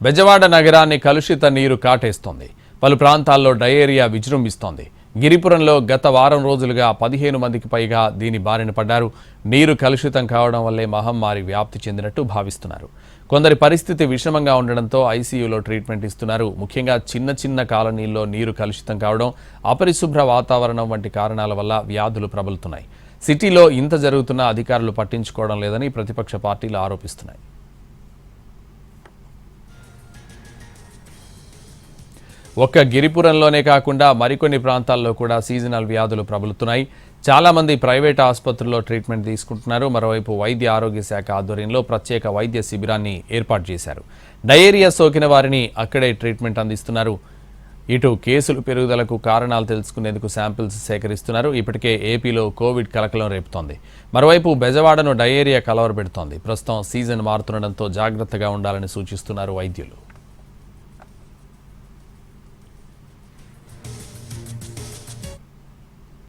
బెజవాడ నగరాన్ని కలుషిత నీరు కాటేస్తోంది. పలు ప్రాంతాల్లో డయేరియా విజృంభిస్తోంది. గిరిపురంలో గత వారం రోజులుగా 15 మందికి పైగా దీని బారిన పడ్డారు. నీరు కలుషితం కావడం వల్లే మహమ్మారి వ్యాప్తి చెందినట్టు భావిస్తున్నారు. కొందరి పరిస్థితి విషమంగా ఉండడంతో ఐసీయూలో ట్రీట్మెంట్ ఇస్తున్నారు. ముఖ్యంగా చిన్న చిన్న కాలనీల్లో నీరు కలుషితం కావడం, అపరిశుభ్ర వాతావరణం వంటి కారణాల వల్ల వ్యాధులు ప్రబలుతున్నాయి. సిటీలో ఇంత జరుగుతున్నా అధికారులు పట్టించుకోవడం లేదని ప్రతిపక్ష పార్టీలు ఆరోపిస్తున్నాయి. ఒక్క గిరిపురంలోనే కాకుండా మరికొన్ని ప్రాంతాల్లో కూడా సీజనల్ వ్యాధులు ప్రబలుతున్నాయి. చాలామంది ప్రైవేట్ ఆసుపత్రుల్లో ట్రీట్మెంట్ తీసుకుంటున్నారు. మరోవైపు వైద్య ఆరోగ్య శాఖ ఆధ్వర్యంలో ప్రత్యేక వైద్య శిబిరాన్ని ఏర్పాటు చేశారు. డయేరియా సోకిన వారిని అక్కడే ట్రీట్మెంట్ అందిస్తున్నారు. ఇటు కేసులు పెరుగుదలకు కారణాలు తెలుసుకునేందుకు శాంపిల్స్ సేకరిస్తున్నారు. ఇప్పటికే ఏపీలో కోవిడ్ కలకలం రేపుతోంది. మరోవైపు బెజవాడను డయేరియా కలవరపెడుతోంది. ప్రస్తుతం సీజన్ మారుతుండటంతో జాగ్రత్తగా ఉండాలని సూచిస్తున్నారు వైద్యులు.